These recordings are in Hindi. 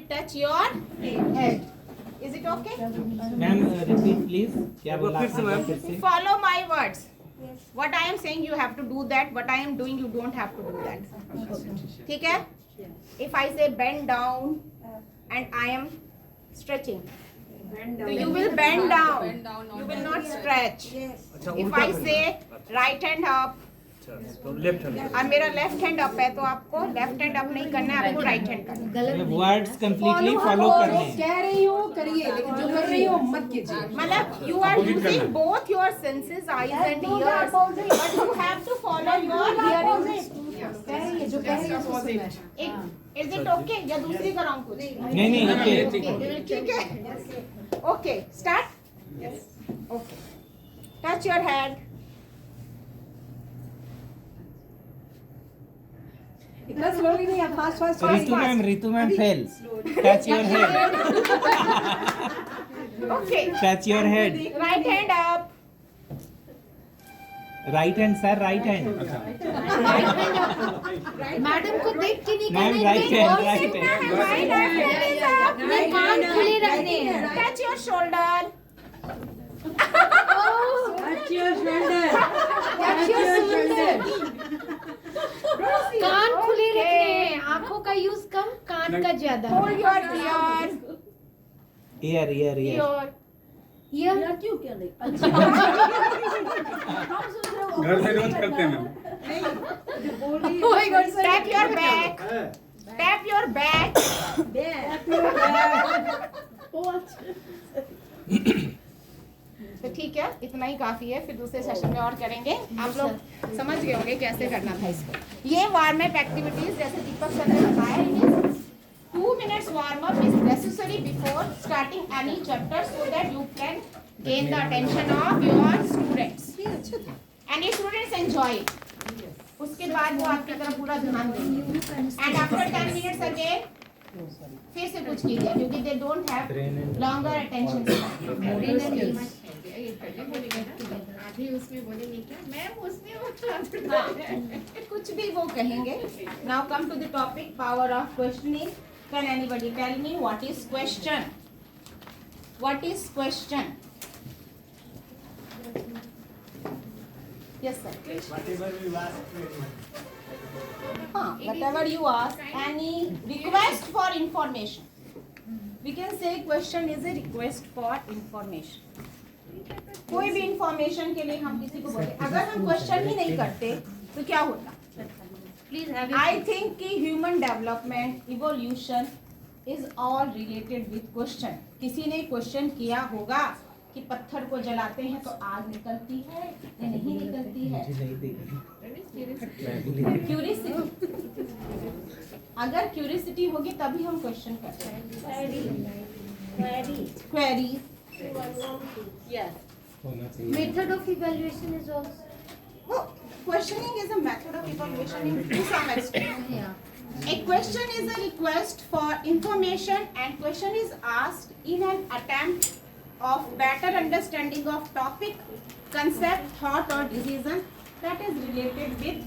it touch your head. Is it okay? Ma'am repeat please क्या बोला फिर से मैम। फिर से Follow my words. What I am saying, you have to do that. What I am doing, you don't have to do that. ठीक है? If I say bend down and I am stretching, so you will bend down. You will not stretch. अच्छा If उल्टा I say right hand up, तो लेफ्ट हैंड और मेरा लेफ्ट हैंड अप है, तो आपको लेफ्ट हैंड अप नहीं करना है, आपको राइट हैंड करना है. वर्ड्स कंप्लीटली फॉलो करने हैं. कह रही हो करिए, लेकिन जो कर रही हो मत कीजिए. मतलब you are using both your senses, eyes and ears, but you have to follow your hearing. कह रही है जो कह रही है उसको सुनना है. Is it okay? या दूसरी कराऊं कुछ? नहीं ओके. ठीक है. Okay, start. Okay. Touch your head. इतना स्लोली नहीं, आप fast fast Ritu ma'am fail. Touch your head. Okay. Touch your head. Right hand up. Right hand sir, right hand. Madam को देख के नहीं मैम करना राइट है, hand, right hand. My left hand is up. अपने कान खुले रखने हैं. Touch your shoulder. कान खुले रखने हैं, आंखों का यूज कम, कान का ज्यादा. Hold your ear. Year Ear. ये घर से रोज करते हैं ma'am. Tap your back. Tap your back. तो ठीक है, इतना ही काफी है. फिर दूसरे सेशन में और करेंगे. आप लोग समझ गए होंगे कैसे करना था इसको. ये वार्म अप एक्टिविटीज जैसे दीपक सर ने बताया, 2 minutes warm up is necessary before starting any chapter so that you can gain the attention of your students and your students enjoy it. उसके बाद वो आपकी तरफ पूरा ध्यान देंगे. And after 10 minutes again फिर से कुछ कीजिए, क्योंकि they don't have longer attention span. अभी उसमें बोलेंगे क्या मैम, उसमें हाँ, कुछ भी वो कहेंगे. Now come to the topic, power of questioning. Can anybody tell me what is question? What is question? Yes, sir. Whatever you ask, any request for information. We can say question is a request for information. कोई भी इंफॉर्मेशन के लिए हम किसी को बोलते, अगर हम क्वेश्चन ही नहीं करते तो क्या होता? I think कि human development, evolution is all related with question. किसी ने क्वेश्चन किया होगा कि पत्थर को जलाते हैं तो आग निकलती है या नहीं निकलती है? क्यूरियसिटी. अगर क्यूरियसिटी होगी तभी हम क्वेश्चन करते हैं. Query. Yes. Method of evaluation is also. Well, questioning is a method of evaluation to some extent. A question is a request for information, and question is asked in an attempt of better understanding of topic, concept, thought or decision that is related with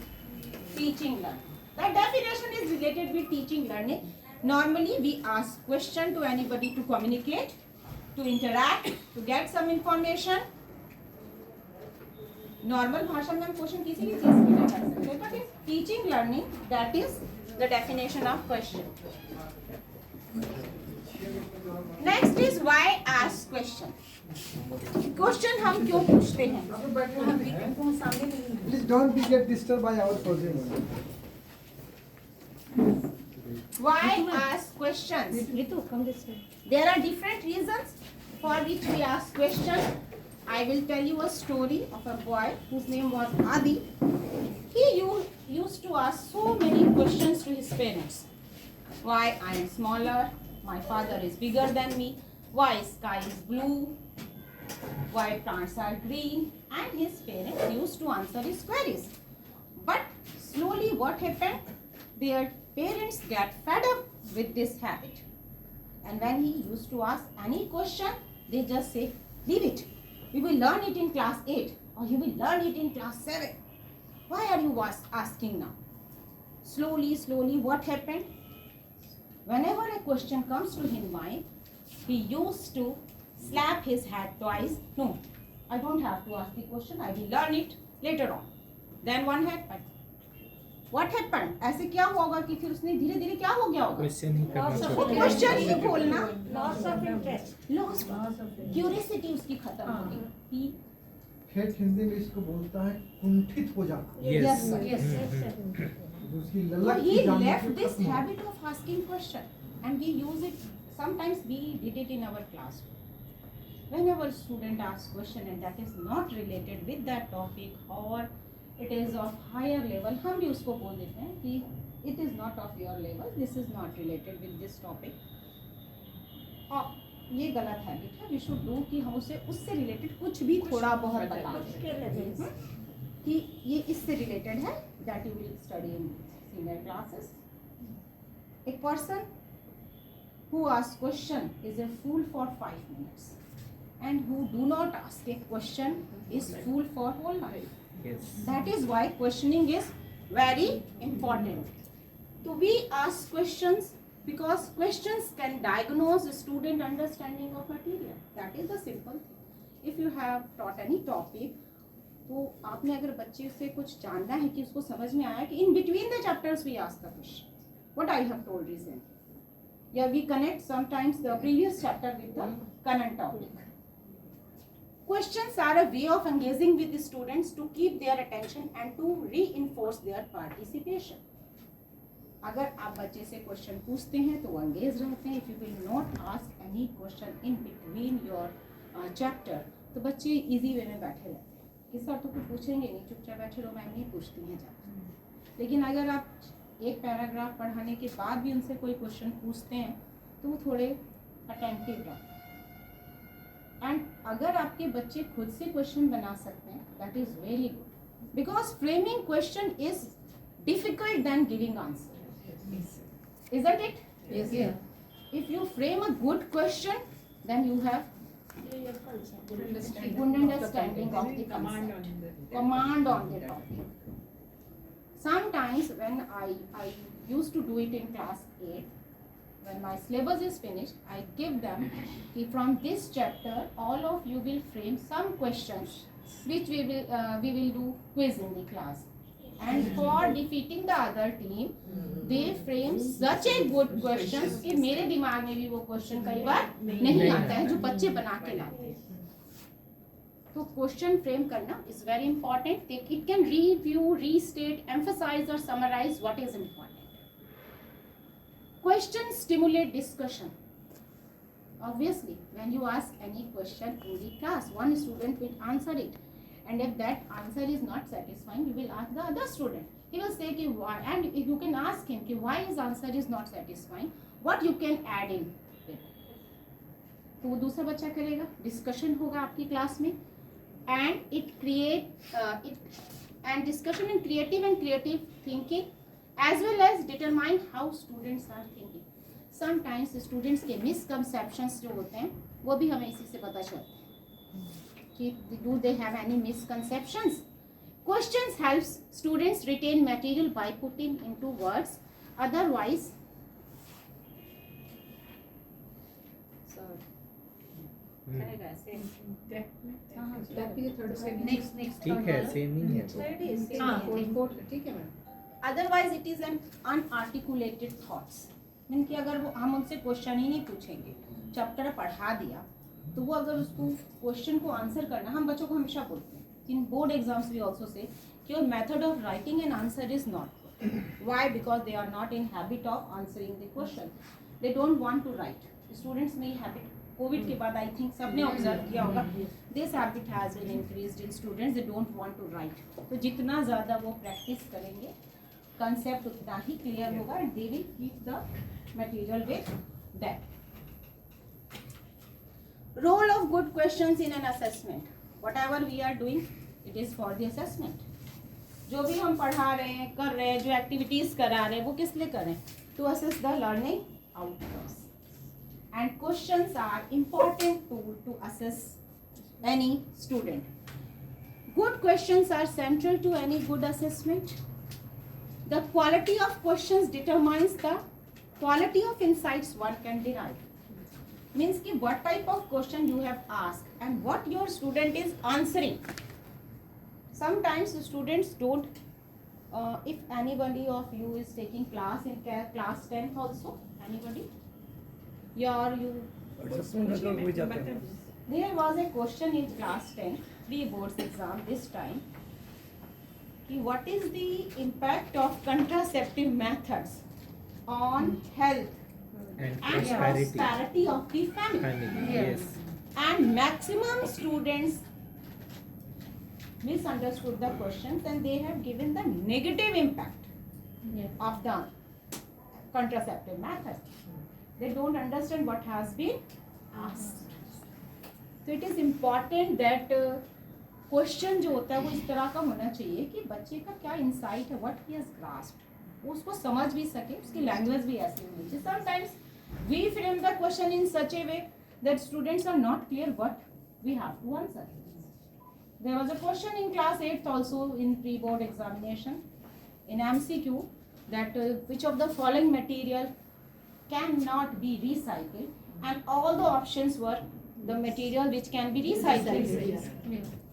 teaching learning. The definition is related with teaching learning. Normally we ask question to anybody to communicate, to interact, to get some information. Normal भाषा में हम क्वेश्चन किसी भी चीज के लिए कर सकते हैं, but teaching learning that is the definition of question. Next is why ask question. Question हम क्यों पूछते हैं? Please don't be get disturbed by our program. Why ask questions? Ritu come this way. There are different reasons for which we ask questions. I will tell you a story of a boy whose name was Adi. He used to ask so many questions to his parents. Why I am smaller? My father is bigger than me. Why sky is blue? Why plants are green? And his parents used to answer his queries. But slowly what happened? Their parents get fed up with this habit. And when he used to ask any question, they just say, leave it. We will learn it in class 8 or you will learn it in class 7. Why are you asking now? Slowly, what happened? whenever a question comes to his mind, he used to slap his head twice. No, I don't have to ask the question. I will learn it later on. Then one happened. What happened? ऐसे क्या होगा कि फिर उसने धीरे धीरे क्या हो गया होगा? क्वेश्चन ही करना वो चाहिए। क्वेश्चन ही बोलना, loss of interest loss curiosity उसकी खत्म हो गई. He ठेठ हिंदी में इसको बोलता है कुंठित हो जाना। Yes. उसकी So ललक he की जान left की this खत्म हो habit of asking question, and we use it. Sometimes we did it in our class. Whenever student asks question and that is not related with that topic or it is of higher level, हम भी उसको बोल देते हैं कि it is not of your level, this is not related with this topic. और ये गलत हैबिट है. We should do कि हम उसे उससे रिलेटेड कुछ भी थोड़ा बहुत बता दें कि ये इससे रिलेटेड है. That you will study in senior classes. A person who asks question is a fool for 5 minutes, and who do not ask a question is fool for whole life. Yes. That is why questioning is very important. So we ask questions because questions can diagnose a student understanding of material. That is the simple thing. If you have taught any topic, तो आपने अगर बच्चे से कुछ जानना है कि उसको समझ में आया कि in between the chapters we ask the question. What I have told recently. Yeah, we connect sometimes the previous chapter with the current topic. Questions are a way of engaging with the students to keep their attention and to reinforce their participation. अगर आप बच्चे से क्वेश्चन पूछते हैं तो वो एंगेज रहते हैं. If you will not ask any question in between your chapter, तो बच्चे इजी वे में बैठे रहते हैं कि सर तो कुछ पूछेंगे नहीं, चुपचाप बैठे रहो, मैम नहीं पूछती हैं जाकर. लेकिन अगर आप एक पैराग्राफ पढ़ाने के बाद भी उनसे कोई क्वेश्चन पूछते हैं तो वो थोड़े अटेंटिव रहते हैं. एंड अगर आपके बच्चे खुद से क्वेश्चन बना सकते हैं, that is very good, because framing question is difficult than giving answer. Isn't it? Yes. If you frame a good question, then you have good understanding of the concept, command on the topic. Sometimes when I used to do it in class 8, when my syllabus is finished, I give them कि from this chapter all of you will frame some questions which we will do quiz in the class. And for defeating the other team, they frame such a good questions कि मेरे दिमाग में भी वो क्वेश्चन कई बार नहीं आता है जो बच्चे बना के लाते हैं. तो क्वेश्चन फ्रेम करना is very important. It can review, restate, emphasise और summarise what is important. Question stimulate discussion. Obviously, when you ask any question in the class, one student will answer it. And if that answer is not satisfying, you will ask the other student. He will say कि why, and you can ask him कि why his answer is not satisfying, what you can add in it. तो वो दूसरा बच्चा करेगा, डिस्कशन होगा आपकी क्लास में, and it and discussion in creative thinking as well as determine how students are thinking. Sometimes students के misconceptions जो होते हैं वो भी हमें इसी से पता चलते हैं. Do they have any misconceptions? Questions helps students retain material by putting into words. Otherwise, ठीक है, सेम ही है. ठीक है ma'am. otherwise it is an unarticulated thoughts. Mean कि अगर वो हम उनसे क्वेश्चन ही नहीं पूछेंगे, चैप्टर पढ़ा दिया, तो वो अगर उसको क्वेश्चन को आंसर करना, हम बच्चों को हमेशा बोलते हैं in board exams we also say कि your method of writing an answer is not good. Why? Because they are not in habit of answering the question. They don't want to write. Students में ये हैबिट कोविड के बाद आई थिंक सबने ऑब्जर्व किया होगा. This habit has been increased in students. They don't want to write. तो जितना ज़्यादा वो प्रैक्टिस करेंगे कंसेप्ट उतना ही क्लियर होगा and they will keep the material with that. Role of good questions in an assessment. Whatever we are doing, it is for the assessment. जो भी हम पढ़ा रहे हैं, कर रहे हैं, जो एक्टिविटीज करा रहे हैं, वो किस लिए कर रहे हैं? To assess the learning outcomes. And questions are important tool to assess any student. Good questions are central to any good assessment. The quality of questions determines the quality of insights one can derive. Means ki what type of question you have asked and what your student is answering. Sometimes the students don't, if anybody of you is taking class in class 10th also, anybody? There was a question in class 10, pre-boards exam this time. Ki what is the impact of contraceptive methods on health And and prosperity. prosperity of the family? Family. Yes. And maximum students misunderstood the questions and they have given the negative impact of the contraceptive method. They don't understand what has been asked. So it is important that question जो होता है वो इस तरह का होना चाहिए कि बच्चे का क्या इंसाइट है, व्हाट ही हैज ग्रास्प्ड, वो उसको समझ भी सके, उसकी लैंग्वेज भी ऐसी होनी चाहिए. Sometimes we frame the question in such a way that students are not clear what we have to answer. There was a question in class 8th also in pre-board examination in MCQ that which of the following material cannot be recycled, and all the options were the material which can be recycled.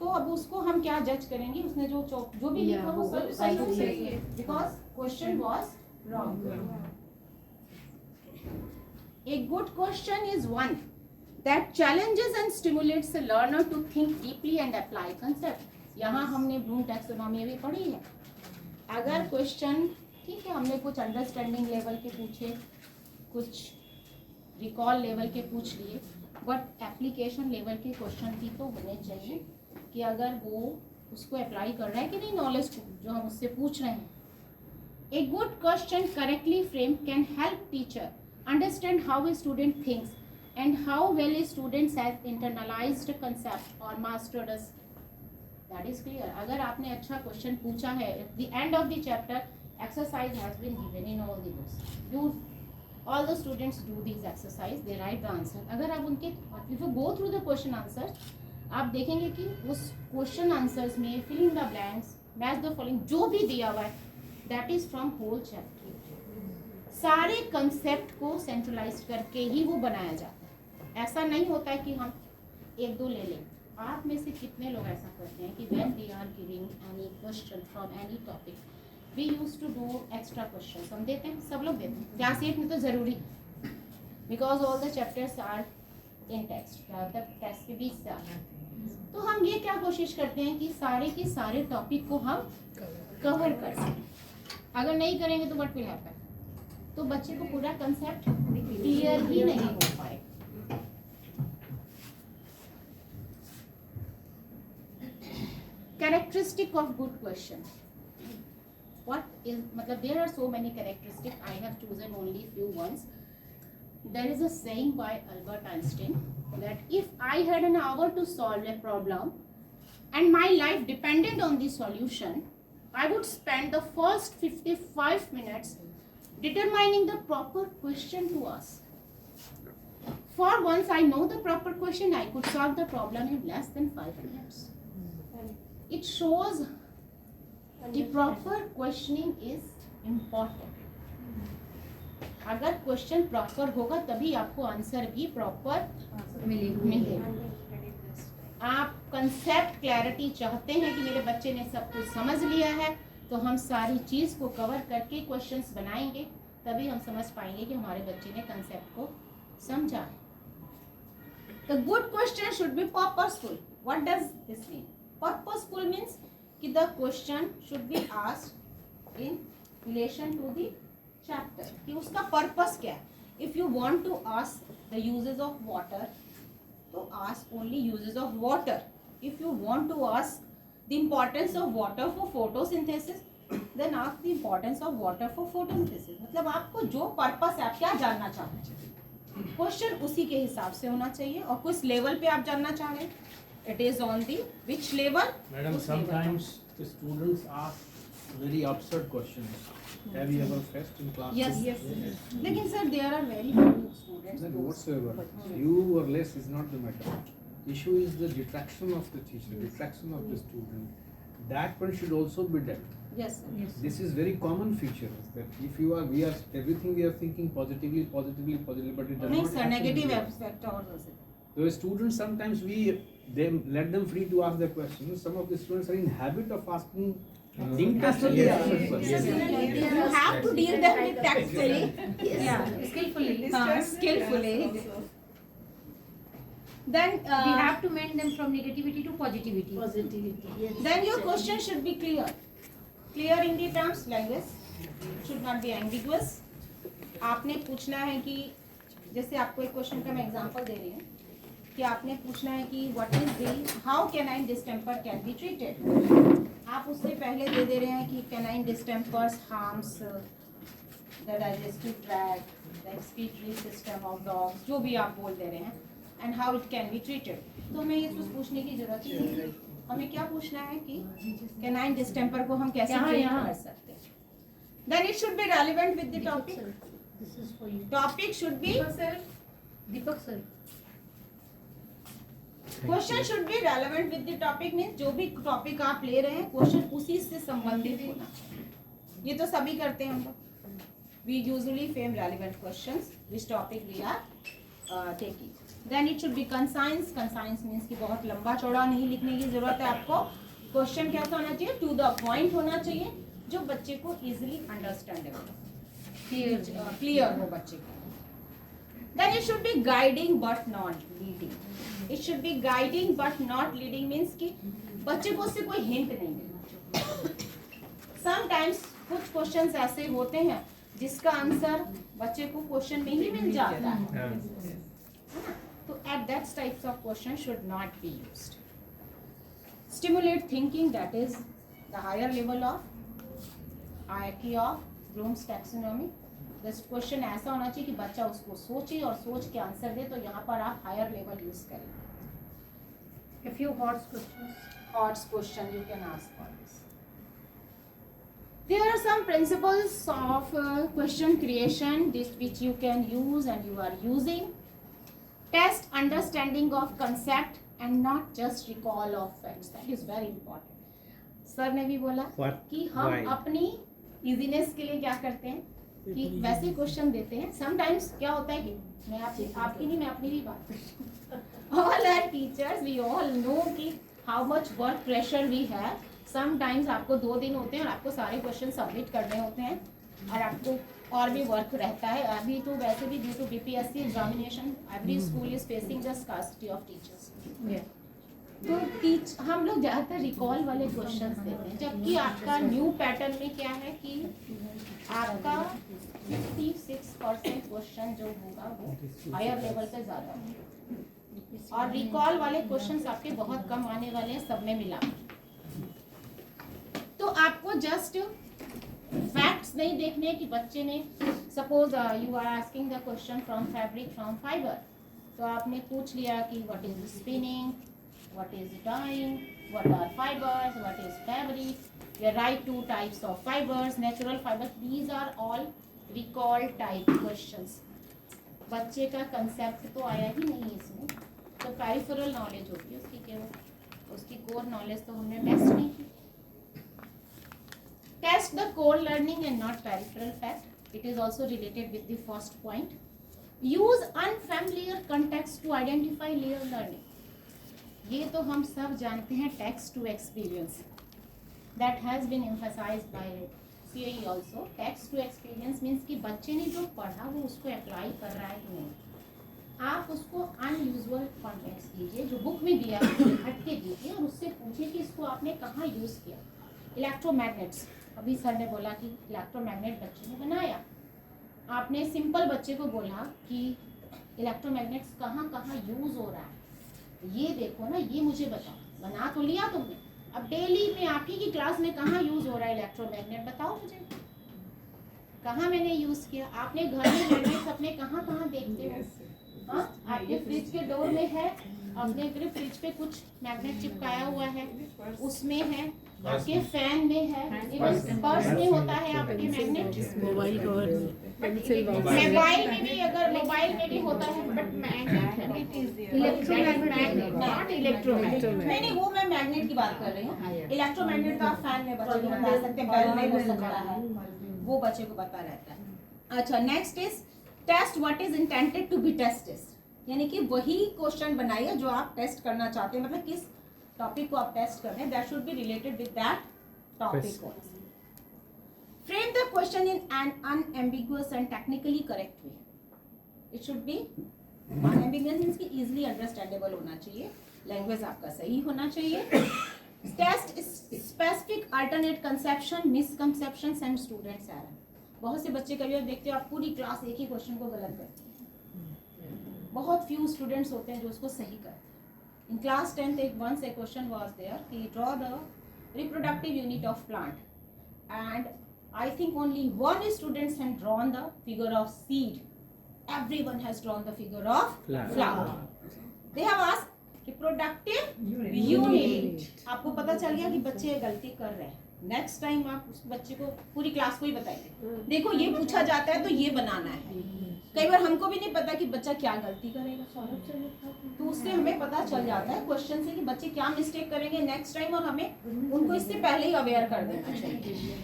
तो अब उसको हम क्या जज करेंगे, उसने जो भी लिखा वो सब सही है, because question was wrong. A good question is one that challenges and stimulates the learner to think deeply and apply concept. यहाँ हमने ब्लूम टैक्सोनॉमी भी पढ़ी है. अगर क्वेश्चन ठीक है हमने कुछ अंडरस्टैंडिंग लेवल के पूछे, कुछ रिकॉल लेवल के पूछ लिए, बट एप्लीकेशन लेवल के क्वेश्चन भी तो होने चाहिए कि अगर वो उसको अप्लाई कर रहा है कि नहीं नॉलेज को जो हम उससे पूछ रहे हैं. A good question correctly framed can help teacher understand how a student thinks and how well a student has internalized concept or mastered a. That is clear. अगर आपने अच्छा क्वेश्चन पूछा है, at the end of the chapter exercise has been given in all the books. All the students do these exercise, they write the answer. अगर आप उनके if you go through the question answers, आप देखेंगे कि उस क्वेश्चन आंसर्स में fill in the blanks, match the following जो भी दिया हुआ है, that is from whole chapter. सारे कंसेप्ट को सेंट्रलाइज करके ही वो बनाया जाता है. ऐसा नहीं होता है कि हम एक दो ले लें. आप में से कितने लोग ऐसा करते हैं कि when we are giving any question from any topic, we used to do extra questions. हम देते हैं, सब लोग देते हैं. क्लास 8 में तो ज़रूरी है because all the chapters are in text. मतलब टेक्स्ट के बीच से आता है. तो हम ये क्या कोशिश करते हैं कि सारे के सारे टॉपिक को हम कवर कर सकें. अगर नहीं करेंगे तो व्हाट विल हैपन, तो बच्चे को पूरा कंसेप्ट क्लियर ही नहीं हो पाएगा. Characteristic of good question. What is मतलब there are so many characteristics. I have chosen only few ones. There is a saying by Albert Einstein that if I had an hour to solve a problem and my life depended on the solution, I would spend the first 55 minutes determining the proper question to ask. For once I know the proper question, I could solve the problem in less than 5 minutes. It shows the proper questioning is important. अगर क्वेश्चन प्रॉपर होगा तभी आपको आंसर भी प्रॉपर मिलेगा. आप कंसेप्ट क्लैरिटी चाहते हैं कि मेरे बच्चे ने सब कुछ समझ लिया है, तो हम सारी चीज़ को कवर करके क्वेश्चंस बनाएंगे, तभी हम समझ पाएंगे कि हमारे बच्चे ने कंसेप्ट को समझा है. The good question should be purposeful. What does this mean? Purposeful means कि the question should be asked in relation to the chapter. कि उसका purpose क्या है. If you want to ask the uses of water, तो ask only uses of water. If you want to ask the importance of water for photosynthesis, then ask the importance of water for photosynthesis. मतलब आपको जो purpose है, आप क्या जानना चाहते हैं, क्वेश्चन उसी के हिसाब से होना चाहिए. और किस लेवल पे आप जानना चाह रहे हैं, it is on the which level. Madam, sometimes the students ask very absurd questions. Have you ever faced in class? Yes. लेकिन sir there are very few students. Then whatsoever, few or less is not the matter. Issue is the detraction of the teacher, detraction of the student. That one should also be dealt. Yes, sir. This is very common feature that if you are, we are everything we are thinking positively, but it does नहीं not. sir, actually negative happen. aspect और हो सकता है. So students sometimes we let them free to ask their questions. Some of the students are in habit of asking intensely difficult questions. You have to deal them with tactfully. Yeah, skillfully. Skillfully. Then We have to mend them from negativity to positivity. Positivity, yes. then your question should be clear. Clear in the terms language. Should not be ambiguous. आपने पूछना है कि जैसे आपको एक क्वेश्चन का मैं एग्जांपल दे रही हूँ कि आपने पूछना है कि what is the how canine distemper can be treated. आप उससे पहले दे रहे हैं कि canine distempers harms the digestive tract, the excretory system of dogs, जो भी आप बोल दे रहे हैं, and how it can be treated. तो हमें ये कुछ पूछने की जरूरत ही नहीं है. हमें क्या पूछना है कि कैनाइन डिस्टेम्पर को हम कैसे यहाँ, treat यहाँ. कर सकते हैं. Then it should be relevant with the topic. This is for you. Topic should be Deepak sir. Question should be relevant with the topic. Means जो भी टॉपिक आप ले रहे हैं क्वेश्चन उसी से संबंधित होना चाहिए. ये तो सभी करते हैं हम लोग. We usually frame relevant questions which topic we are taking. Then it should be concise. Concise means कि बहुत लंबा चौड़ा नहीं लिखने की जरूरत है आपको. क्वेश्चन कैसा होना चाहिए? टू द पॉइंट होना चाहिए, जो बच्चे को इजीली अंडरस्टैंडेबल, क्लियर हो बच्चे को. Then it should be guiding but not leading. It should be guiding but not leading means कि बच्चे को उससे कोई हिंट नहीं देना. Sometimes कुछ क्वेश्चंस ऐसे होते हैं जिसका आंसर बच्चे को क्वेश्चन में ही मिल जाता है. तो at that types of question should not be used. Stimulate thinking, that is the higher level of hierarchy of Bloom's taxonomy. This question ऐसा होना चाहिए कि बच्चा उसको सोचे और सोच के आंसर दे. तो यहाँ पर आप हायर लेवल यूज करें. A few hot questions. Odds question you can ask for this. There are some principles of question creation which you can use and you are using. Test understanding of concept and not just recall of facts. That is very important. Sir ने भी बोला What? कि हम Why? अपनी इजीनेस के लिए क्या करते हैं कि वैसे क्वेश्चन देते हैं. समटाइम्स क्या होता है कि मैं आपकी नहीं, मैं अपनी भी बात करती. All are teachers we all know कि how much work pressure we have. Sometimes आपको 2 दिन होते हैं और आपको सारे क्वेश्चन सबमिट करने होते हैं और आपको और भी वर्क रहता है. अभी तो वैसे भी due to BPSC examination every school is facing the scarcity of teachers. तो हम लोग ज़्यादातर रिकॉल वाले क्वेश्चंस देते हैं, जबकि आपका न्यू पैटर्न में क्या है कि आपका 56% क्वेश्चन जो होगा वो हायर लेवल पे ज़्यादा होगा और रिकॉल वाले क्वेश्चंस आपके बहुत कम आने वाले हैं सब में मिला. तो आपको जस्ट फैक्ट्स नहीं देखने कि बच्चे ने suppose you are asking the question from fabric from fibre. तो आपने पूछ लिया कि what is spinning, what is dyeing, what are fibers, what is fabric. You write 2 types of fibers, natural fibers. These are all recall type questions. बच्चे का कंसेप्ट तो आया ही नहीं इसमें. तो पेरिफेरल नॉलेज होगी उसकी, केवल उसकी कोर नॉलेज तो हमने टेस्ट नहीं की. Test the core learning and not peripheral fact. It is also related with the first point. Use unfamiliar context to identify real learning. ये तो हम सब जानते हैं. Text to experience, that has been emphasised by CAE also. Text to experience means कि बच्चे ने जो पढ़ा वो उसको अप्लाई कर रहा है कि नहीं. आप उसको अनयूजुअल कॉन्टेक्स्ट दीजिए, जो बुक में दिया है हट के दीजिए और उससे पूछिए कि इसको आपने कहाँ यूज़ किया. इलेक्ट्रोमैग्नेट्स, अभी सर ने बोला कि इलेक्ट्रोमैग्नेट बच्चे ने बनाया. आपने सिंपल बच्चे को बोला कि इलेक्ट्रोमैग्नेट्स कहाँ कहाँ यूज़ हो रहा है, ये देखो ना, ये मुझे बताओ. बना तो लिया तुमने, अब डेली में आपकी की क्लास में कहाँ यूज़ हो रहा है इलेक्ट्रोमैग्नेट, बताओ मुझे कहाँ मैंने यूज़ किया. आपने घर में मैग्नेट्स अपने कहाँ कहाँ देखते हो. हाँ, आपके फ्रिज के डोर में है, आपने फ्रिज पे कुछ मैग्नेट चिपकाया हुआ है, उसमें है, आपके फैन में है, इवन पर्स में होता है आपके मैग्नेट. मोबाइल कवर मोबाइल में भी, अगर मोबाइल में भी होता है, but Magnet is there. Electromagnet, not electromagnet. नहीं नहीं, वो मैं मैग्नेट की बात कर रही हूँ। इलेक्ट्रोमैग्नेट तो आप फैन में बच्चे को बता सकते हैं, बेल में हो सकता है, वो बच्चे को पता रहता है। अच्छा, next is test what is intended to be tested, यानी कि वही क्वेश्चन बनाइए जो आप टेस्ट करना चाहते हैं, मतलब किस टॉपिक को आप टेस्ट कर रहे हैं, that should be related with that topic. Frame the question in an unambiguous and technically correct way. It should be unambiguous means कि इजीली अंडरस्टैंडेबल होना चाहिए, लैंग्वेज आपका सही होना चाहिए। Test specific alternate conception, misconceptions and students error. बहुत से बच्चे कभी देखते हो आप पूरी क्लास एक ही क्वेश्चन को गलत करते हैं, बहुत फ्यू स्टूडेंट्स होते हैं जो उसको सही करते हैं। इन क्लास 10th एक once a question was there कि draw the reproductive unit of plant and I think only one student has drawn the figure of seed. Everyone has drawn the figure of flower. They have asked reproductive unit. आपको पता चल गया कि बच्चे गलती कर रहे हैं। नेक्स्ट टाइम आप उस बच्चे को पूरी क्लास को ही बताइए, देखो ये पूछा जाता है तो ये बनाना है। कई बार हमको भी नहीं पता कि बच्चा क्या गलती करेगा, तो उससे हमें पता चल जाता है क्वेश्चन से कि बच्चे क्या मिस्टेक करेंगे नेक्स्ट टाइम, और हमें उनको इससे पहले ही अवेयर कर देना चाहिए।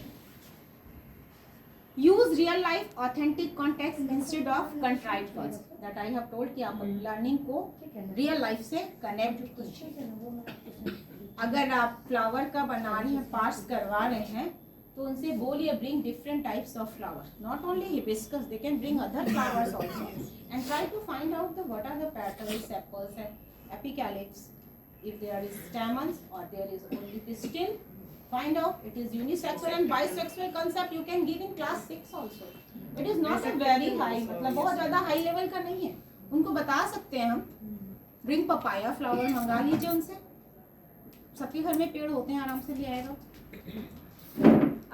Use real life authentic context instead of contrived words, that I have told कि आप लर्निंग को रियल लाइफ से कनेक्ट कीजिए। अगर आप फ्लावर का बना रहे हैं, पार्ट्स करवा रहे हैं, तो उनसे बोलिए bring different types of flower, not only hibiscus, they can bring other flowers also and try to find out the what are the petals, sepals and epicalyx, if there is stamens or there is only pistil, find out it is unisexual and bisexual concept you can give in class 6 also. It is not a very high, मतलब बहुत ज़्यादा हाई लेवल का नहीं है, उनको बता सकते हैं हम। ब्रिंग पपाया फ्लावर मंगा लीजिए उनसे, सबके घर में पेड़ होते हैं, आराम से ले आएगा।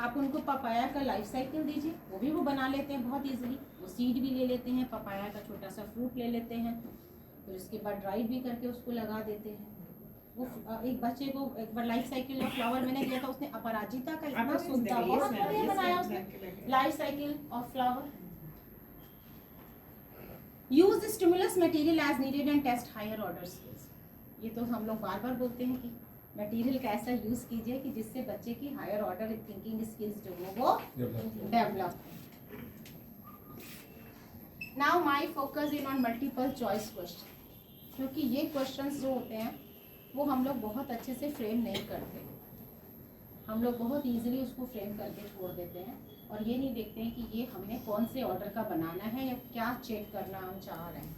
आप उनको पपाया का लाइफ साइकिल दीजिए, वो बना लेते हैं बहुत इजीली। वो सीड भी ले लेते हैं, पपाया का छोटा सा फ्रूट ले लेते हैं, फिर उसके बाद ड्राई भी करके उसको लगा देते हैं। वो एक बच्चे को एक बार लाइफ साइकिल ऑफ फ्लावर मैंने दिया था, उसने अपराजिता का इतना सुंदर बहुत बढ़िया बनाया उसने life cycle of flower. Use stimulus material as needed and test higher order skills. ये तो हम लोग बार बार बोलते हैं कि मटेरियल का ऐसा यूज कीजिए कि जिससे बच्चे की हायर ऑर्डर थिंकिंग स्किल्स जो वो develop. Now my focus in on multiple choice question, क्योंकि ये क्वेश्चंस जो होते हैं वो हम लोग बहुत अच्छे से फ्रेम नहीं करते, हम लोग बहुत इजीली उसको फ्रेम करके छोड़ देते हैं और ये नहीं देखते हैं कि ये हमने कौन से ऑर्डर का बनाना है या क्या चेक करना हम चाह रहे हैं।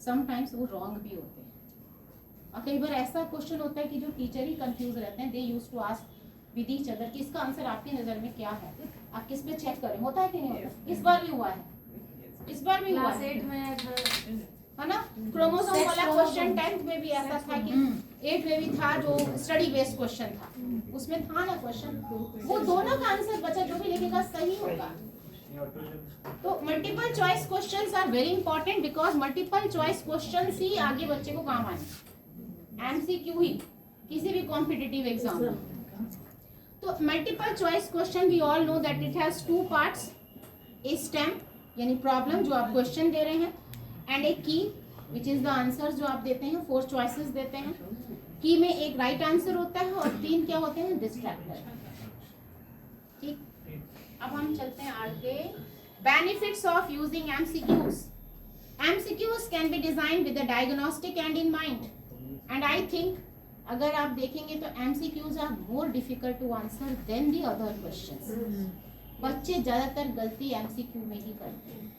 समटाइम्स वो रॉन्ग भी होते हैं, और कई बार ऐसा क्वेश्चन होता है कि जो टीचर ही कंफ्यूज रहते हैं, they use to ask with each other कि इसका आंसर आपकी नज़र में क्या है, आप किस पे चेक करें। होता है कि नहीं होता? इस बार भी हुआ है, इस बार भी हुआ है ना। क्रोमोसोम वाला क्वेश्चन 10th में भी ऐसा था कि 8 में भी था, जो स्टडी बेस्ड क्वेश्चन था, उसमें था ना क्वेश्चन, वो दोनों का आंसर बच्चा जो भी लिखेगा सही होगा। तो multiple choice questions are very important, because multiple choice questions ही आगे बच्चे को काम आए, एमसीक्यू ही किसी भी कॉम्पिटिटिव एग्जाम में। तो multiple choice question we all know that it has 2 parts, a stem यानी प्रॉब्लम जो आप क्वेश्चन दे रहे हैं, एंड ए की विच इज द आंसर जो आप देते हैं, 4 चॉइसेस देते हैं। की में एक राइट आंसर होता है और 3 क्या होते हैं, डिस्ट्रैक्टर। ठीक, अब हम चलते हैं आगे। Benefits of using MCQs. MCQs can be design with the diagnostic end in mind, and I think अगर आप देखेंगे तो MCQs are more difficult to answer than the other questions. बच्चे ज्यादातर गलती एमसीक्यू में ही करते हैं,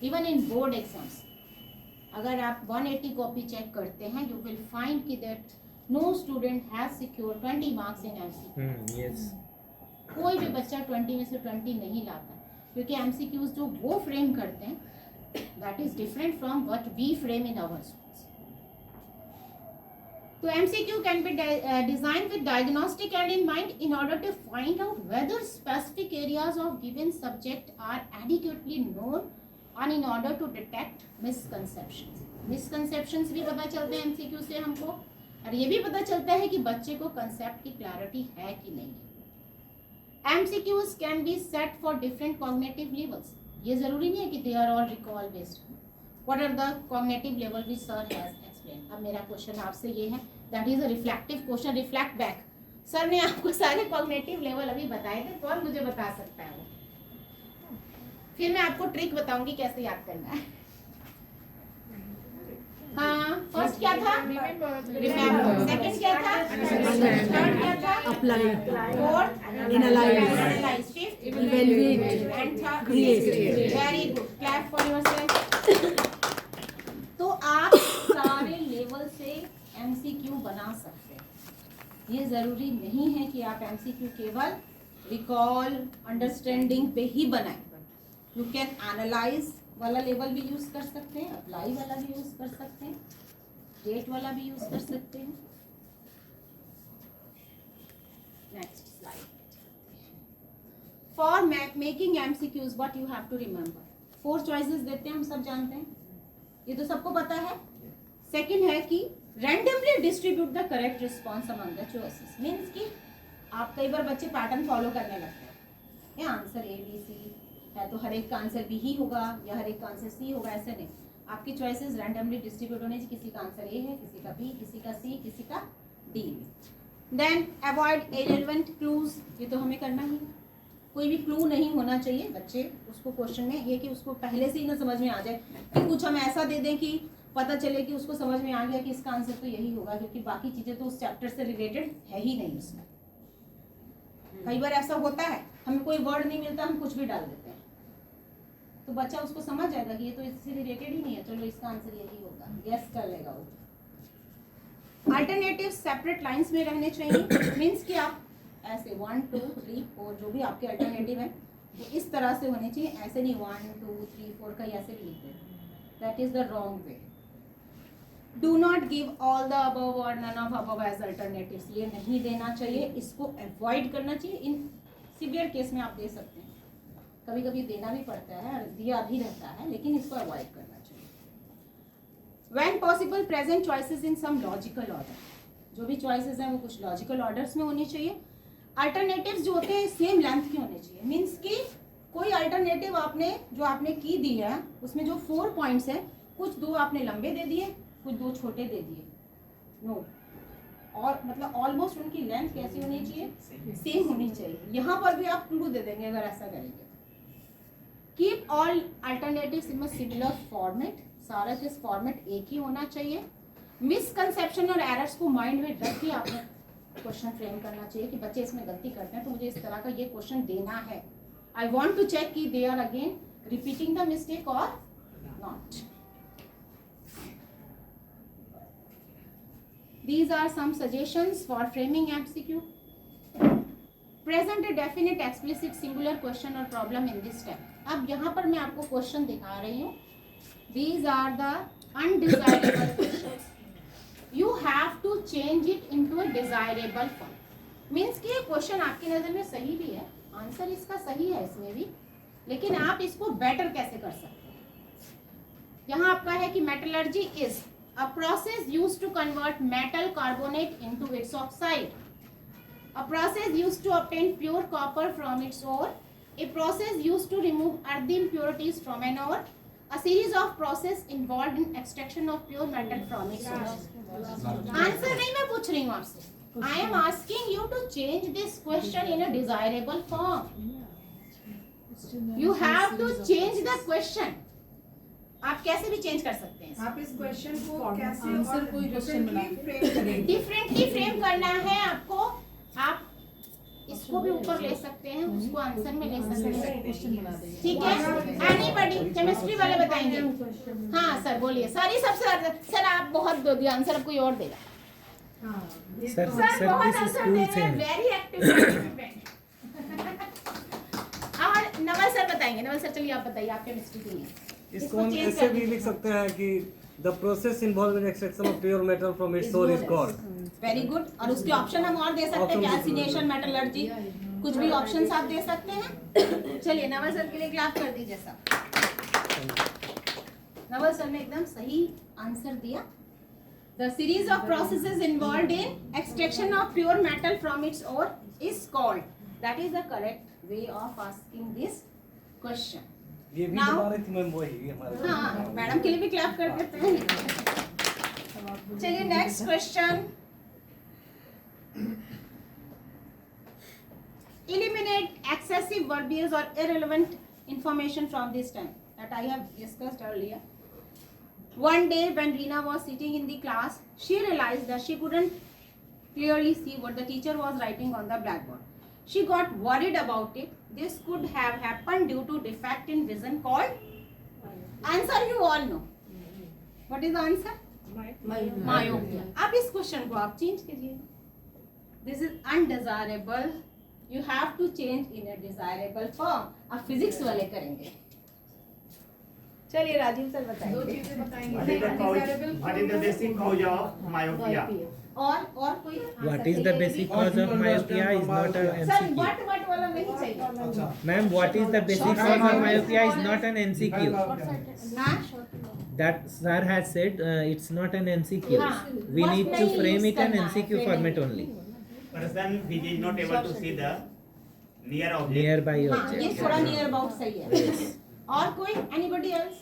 इवन इन बोर्ड एग्जाम्स। अगर आप 180 कॉपी चेक करते हैं, यू विल फाइंड कि that no student has secured 20 marks in MCQ. कोई भी बच्चा 20 में से 20 नहीं लाता, क्योंकि एमसीक्यूज जो वो फ्रेम करते हैं that is different from what we frame in our schools. तो MCQ can be designed with diagnostic and in mind in order to find out whether specific areas of given subject are adequately known and in order to detect misconceptions. Misconceptions भी पता चलते हैं MCQ से हमको, और ये भी पता चलता है कि बच्चे को कंसेप्ट की क्लैरिटी है कि नहीं है। MCQs can be set for different cognitive levels. ये जरूरी नहीं है कि they are all recall based. What are the cognitive level which sir has explained? अब मेरा क्वेश्चन आपसे ये है, that is a reflective question, reflect back. Sir ने आपको सारे कॉग्निटिव लेवल अभी बताए थे, कौन मुझे बता सकता है वो? फिर मैं आपको ट्रिक बताऊंगी कैसे याद करना है. हाँ, फर्स्ट क्या था? रिमेम्बर. सेकंड क्या था? थर्ड क्या था? Apply. Fourth? Analyze. Fifth? Evaluate. And third? Create. Very good. Clap for yourself. तो आप सारे लेवल से एमसीक्यू बना सकते हैं. ये जरूरी नहीं है कि आप एमसीक्यू केवल रिकॉल अंडरस्टैंडिंग पे ही बनाएं. यू कैन एनालाइज वाला लेवल भी यूज कर सकते हैं, अप्लाई वाला भी यूज कर सकते हैं, रेट वाला भी यूज कर सकते हैं. Next slide. For making MCQs what you have to remember. 4 choices देते हैं, हम सब जानते हैं, ये तो सबको पता है. सेकंड है कि randomly distribute the correct response among the choices. Means कि आप कई बार बच्चे पैटर्न फॉलो करने लगते हैं. ये आंसर ए बी सी है तो हर एक का आंसर बी ही होगा या हर एक का आंसर सी होगा, ऐसे नहीं. आपकी चॉइसेस रैंडमली डिस्ट्रीब्यूट होने चाहिए. किसी का आंसर ए है, किसी का बी, किसी का सी, किसी का D. Then avoid irrelevant clues. ये तो हमें करना ही, कोई भी क्लू नहीं होना चाहिए. बच्चे उसको क्वेश्चन में ये कि उसको पहले से ही ना समझ में आ जाए कि कुछ हम ऐसा दे दें कि पता चले कि उसको समझ में आ गया कि इसका आंसर तो यही होगा, क्योंकि बाकी चीजें तो उस चैप्टर से रिलेटेड है ही नहीं उसमें. कई बार ऐसा होता है, हमें कोई वर्ड नहीं मिलता, हम कुछ भी डाल देते हैं, तो बच्चा उसको समझ जाएगा कि ये तो इससे रिलेटेड ही नहीं है, चलो इसका आंसर यही होगा, गेस कर लेगा वो. अल्टरनेटिव सेपरेट लाइंस में रहने चाहिए. मीन्स कि आप ऐसे 1 2 3 4 जो भी आपके अल्टरनेटिव है वो इस तरह से होने चाहिए. ऐसे नहीं 1 2 3 4 का ऐसे भी लिख देते, that is the wrong way. Do not give all the above or none of above as alternatives. ये नहीं देना चाहिए, इसको अवॉइड करना चाहिए. इन सिवियर केस में आप दे सकते हैं, कभी कभी देना भी पड़ता है और दिया भी रहता है, लेकिन इसको अवॉइड करना चाहिए. When possible, present choices in some logical order. जो भी choices हैं वो कुछ लॉजिकल ऑर्डर्स में होनी चाहिए. अल्टरनेटिव्स जो होते हैं सेम लेंथ के होने चाहिए. मीन्स कि कोई अल्टरनेटिव आपने जो आपने की दी है उसमें जो 4 पॉइंट्स है, कुछ 2 आपने लंबे दे दिए, कुछ 2 छोटे दे दिए. नो, और मतलब ऑलमोस्ट उनकी लेंथ कैसी होनी चाहिए? सेम होनी चाहिए. यहाँ पर भी आप क्लू दे देंगे अगर ऐसा करेंगे. Keep all alternatives in a similar format. सारा चीज फॉर्मेट एक ही होना चाहिए. मिसकंसेप्शन और एरर्स को माइंड में रख के आपने क्वेश्चन फ्रेम करना चाहिए कि बच्चे इसमें गलती करते हैं तो मुझे इस तरह का ये क्वेश्चन देना है. आई वॉन्ट टू चेक कि they are again repeating the mistake और not. These are some suggestions for framing MCQ. Present a definite, explicit, singular question or problem in this step. अब यहाँ पर मैं आपको क्वेश्चन दिखा रही हूँ. These are the undesirable questions. You have to change it into a desirable form. Means कि ये क्वेश्चन आपकी नज़र में सही भी है, आंसर इसका सही है इसमें भी, लेकिन आप इसको बेटर कैसे कर सकते हैं. यहाँ आपका है कि metallurgy is a process used to convert metal carbonate into its oxide. A process used to obtain pure copper from its ore. A process used to remove earthy impurities from an ore. A series of process involved in extraction of pure metal from its ore. Answer नहीं मैं पूछ रही हूँ आपसे. I am asking you to change this question in a desirable form. You have to change the question. आप कैसे भी चेंज कर सकते हैं. आप इस क्वेश्चन को कैसे आंसर कोई क्वेश्चन बना फ्रेम करेंगे. डिफरेंटली फ्रेम करना है आपको. आप इसको भी ऊपर ले सकते हैं, उसको आंसर में ले सकते हैं. क्वेश्चन बना देंगे. ठीक है. एनीबॉडी केमिस्ट्री वाले बताएंगे. हाँ सर बोलिए. सर ये सबसे ज्यादा सर आप बहुत दो दिया आंसर, अब कोई और देगा. सर सर बहुत किस आंसर स्कूल दे से रहे हैं. हैं? Very active. और नवल सर बताएंगे. नवल सर चलिए आप बताइए, आप केमिस्ट्री के लिए इसको हम ऐसे भी लिख सकते हैं कि the process involve in extraction of pure metal from it's source is called. Very good. और उसके ऑप्शन हम और दे सकते हैं, कैल्सिनेशन, मेटलर्जी, कुछ भी ऑप्शंस आप दे सकते हैं. चलिए नवल सर के लिए क्लैप कर दीजिए सब. नवल सर ने एकदम सही आंसर दिया. The series of processes involved in extraction of pure metal from its ore is called. That is the correct way of asking this question. ये भी Now- बता रही थी मैम वही हमारे हाँ मैडम के लिए भी क्लैप कर देते हैं। चलिए next question. Eliminate excessive verbiage or irrelevant information from this time that I have discussed earlier. One day when Reena was sitting in the class, she realized that she couldn't clearly see what the teacher was writing on the blackboard. She got worried about it. This could have happened due to defect in vision called answer you all know. What is the answer? Myopia. अब इस क्वेश्चन को आप चेंज कीजिए. This is undesirable. You have to change in a desirable form. अब फिजिक्स वाले करेंगे. चलिए राजीव सर बताएंगे. दो चीजें बताएंगे. What is the basic cause of myopia? और कोई What is the basic cause of myopia is not a sir MCQ. what वाला नहीं चाहिए. Ma'am, what is the basic cause of myopia is not an MCQ. हाँ? That sir has said it's not an MCQ. हाँ. We What need to नहीं frame use it an करना है, MCQ format only. Person which is not able to see the near object. Nearby हाँ, ये object. थोड़ा नियर अबाउट सही है. और कोई एनीबॉडी एल्स?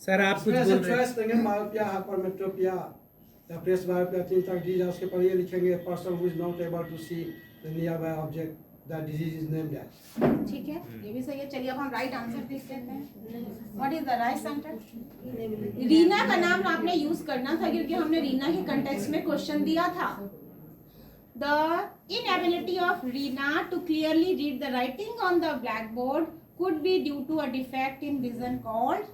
सर आप कुछ बोल रहे हैं. देंगे मायोपिया, हाइपरमेट्रोपिया या प्रेस बायोपिया, 3 तक डिजीज उसके पर ये लिखेंगे person who is not able to see the near by object that disease is named as. ठीक है, ये भी सही है. चलिए अब हम राइट आंसर देख लेते हैं. What is the right answer? Reena का नाम आपने यूज करना था क्योंकि हमने रीना के कंटेक्स्ट में क्वेश्चन दिया था. The inability of Reena to clearly read the writing on the blackboard could be due to a defect in vision called.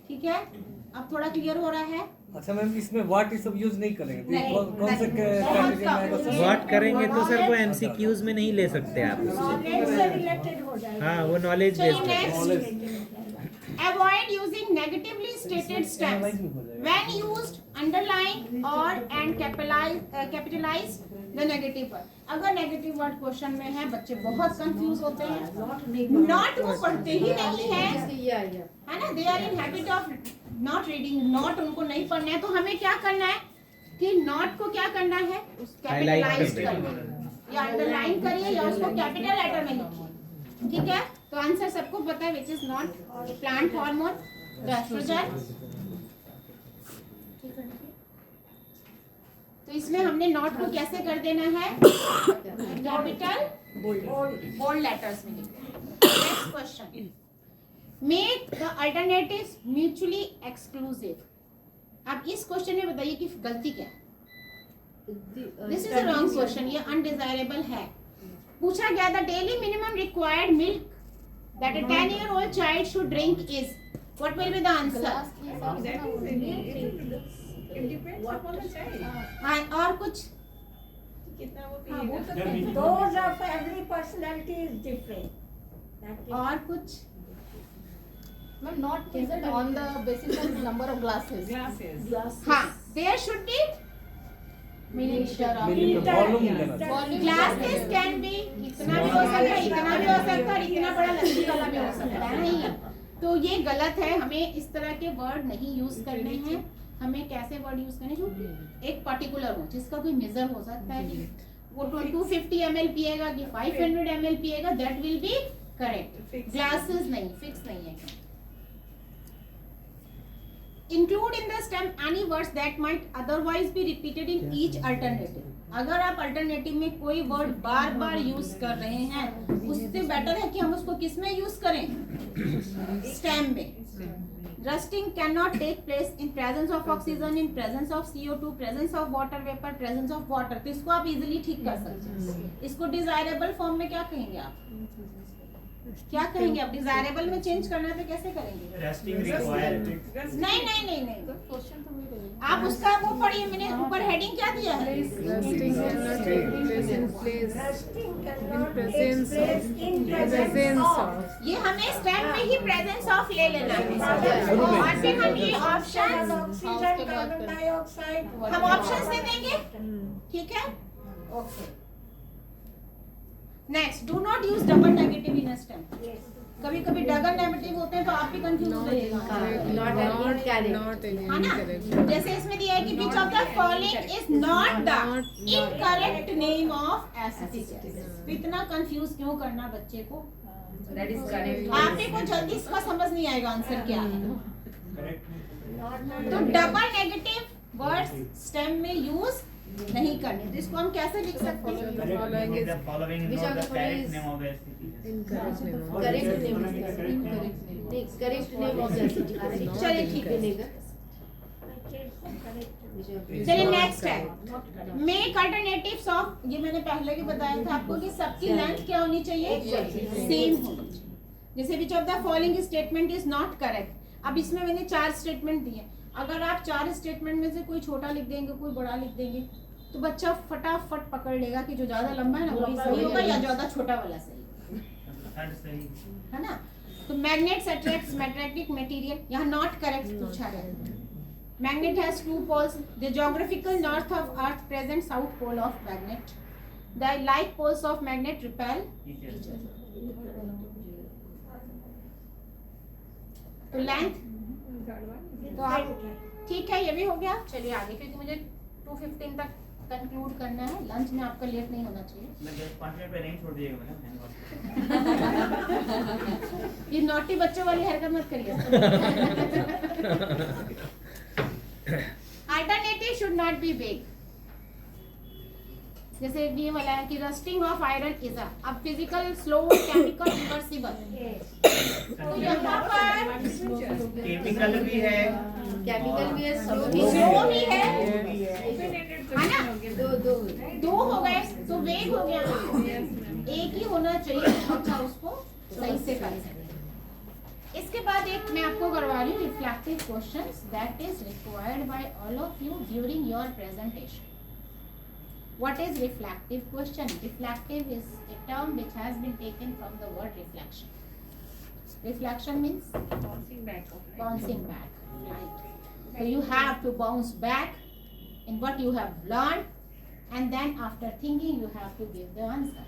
ठीक है, अब थोड़ा क्लियर हो रहा है. अच्छा मैम इसमें व्हाट इस सब यूज नहीं करेंगे तो नहीं, कौन से कैटेगरी में आएगा सर? व्हाट करेंगे तो सर वो MCQs में नहीं ले सकते आप. हाँ वो नॉलेज चलिए बेस्ड है. next. Avoid using negatively stated stems. When used, underline or and capitalize the negative word. अगर नेगेटिव वर्ड क्वेश्चन में है बच्चे बहुत कंफ्यूज होते हैं. नॉट वो पढ़ते ही नहीं है ना. They are in habit of not reading. Not उनको नहीं पढ़ना है तो हमें क्या करना है कि नॉट को क्या करना है, कैपिटलाइज करना या अंडरलाइन करिए या उसको कैपिटल लेटर में लिखिए. ठीक है, तो आंसर सबको पता है which is not plant hormone oestrogen. तो इसमें हमने नॉट को कैसे कर देना है, कैपिटल बोल्ड लेटर्स में लिखना. Next question. Make the alternatives mutually exclusive. अब इस क्वेश्चन में बताइए कि गलती क्या है. This is a wrong question. ये अनडिजायरेबल है. पूछा गया the daily minimum required milk that a 10-year-old child should drink is. What will be the answer? और कुछ Those of every personality is different. और कुछ Ma'am, not measured on the basis of number of glasses. हाँ, there should be miniature of volume देना चाहिए. glasses can be इतना भी हो सकता है, इतना भी हो सकता है, इतना बड़ा लस्सी वाला भी हो सकता है. नहीं, तो ये गलत है. हमें इस तरह के वर्ड नहीं यूज करने हैं. हमें कैसे वर्ड यूज करने जो एक पर्टिकुलर हो जिसका कोई मेजर हो सकता है कि वो 250 ml पिएगा कि 500 ml पिएगा, that will be correct. Glasses नहीं, फिक्स नहीं है. Include in the stem any words that might otherwise be repeated in each alternative. अगर आप अल्टरनेटिव में कोई वर्ड बार बार यूज कर रहे हैं उससे बेटर है कि हम उसको किस में यूज करें, स्टेम में. Rusting cannot take place in presence of oxygen, in presence of CO2, presence of water vapor, presence of water. तो इसको आप इजीली ठीक कर सकते हैं. इसको डिजायरेबल फॉर्म में क्या कहेंगे आप, क्या कहेंगे आप? डिजायरेबल में चेंज करना है तो कैसे करेंगे? Resting required. नहीं नहीं नहीं नहीं, आप उसका वो पढ़िए. मैंने ऊपर हेडिंग क्या दिया है? Resting cannot take place in presence of. ये हमें स्टेम में ही प्रेजेंस ऑफ ले लेना है. और फिर हम ये ऑप्शन Oxygen, carbon dioxide. हम ऑप्शंस दे देंगे. ठीक है, okay. Next, do not use double negative in stem. कभी कभी डबल नेगेटिव होते हैं तो आप भी कंफ्यूज हो जाएगा. है ना, जैसे इसमें दिया है कि which of the following is not the incorrect name of acid. इतना कंफ्यूज क्यों करना बच्चे को. That is correct. आपने को जल्दी इसका समझ नहीं आएगा आंसर क्या है। तो डबल नेगेटिव वर्ड्स स्टेम में यूज नहीं करने, तो इसको हम कैसे लिख सकते हैं? Following Which not of the the correct is- name of the city. Correct name of the city. चलिए ठीक है। Which चलिए नेक्स्ट है मेक अल्टरनेटिव्स ऑफ, ये मैंने पहले भी बताया था आपको कि सबकी लेंथ क्या होनी चाहिए, सेम होनी चाहिए। जैसे which of the following statement is not correct, अब इसमें मैंने 4 स्टेटमेंट दिए, अगर आप 4 स्टेटमेंट में से कोई छोटा लिख देंगे कोई बड़ा लिख देंगे तो बच्चा फटाफट पकड़ लेगा कि जो ज्यादा लंबा है ना वही सही होगा या ज्यादा छोटा वाला सही Third सही। है ना। तो मैग्नेट्स अट्रैक्ट्स मैग्नेटिक मटेरियल, यहाँ नॉट करेक्ट पूछा है। Magnet has 2 poles. The geographical north of Earth present south pole of magnet. The like poles of magnet repel each other. तो लेंथ तो आप ठीक है, ये भी हो गया। चलिए आगे, क्योंकि मुझे 2:15 तक कंक्लूड करना है, लंच में आपका लेट नहीं होना चाहिए। मैं 5 मिनट पे नहीं छोड़ दिएगा मैडम। ये नॉटी बच्चों वाली हरकत मत करिए। Alternative should not be vague. जैसे ये वाला है कि रस्टिंग ऑफ आयरन इज अब फिजिकल स्लो केमिकल रिवर्सिबल, तो यहाँ पर केमिकल भी है, केमिकल भी है, स्लो स्लो भी है ना, दो हो गए तो वेग हो गया, एक ही होना चाहिए, अच्छा उसको सही से कर सकते। इसके बाद एक मैं आपको करवा रही हूँ reflective questions that is required by all of you during your presentation. What is reflective question? Reflective is a term which has been taken from the word reflection. Reflection means bouncing back. Bouncing back, right? So you have to bounce back in what you have learned, and then after thinking you have to give the answer.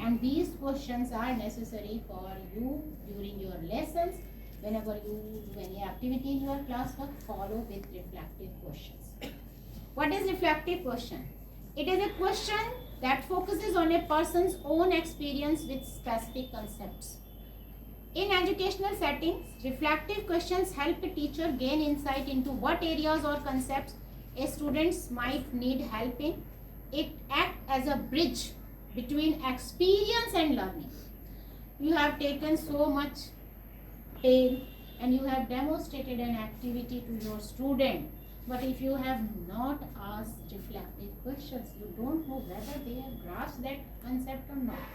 And these questions are necessary for you during your lessons. Whenever you do any activity in your classwork, follow with reflective questions. What is reflective question? It is a question that focuses on a person's own experience with specific concepts. In educational settings, reflective questions help a teacher gain insight into what areas or concepts a student might need help in. It acts as a bridge between experience and learning. You have taken so much pain and you have demonstrated an activity to your student. But if you have not asked reflective questions, you don't know whether they have grasped that concept or not.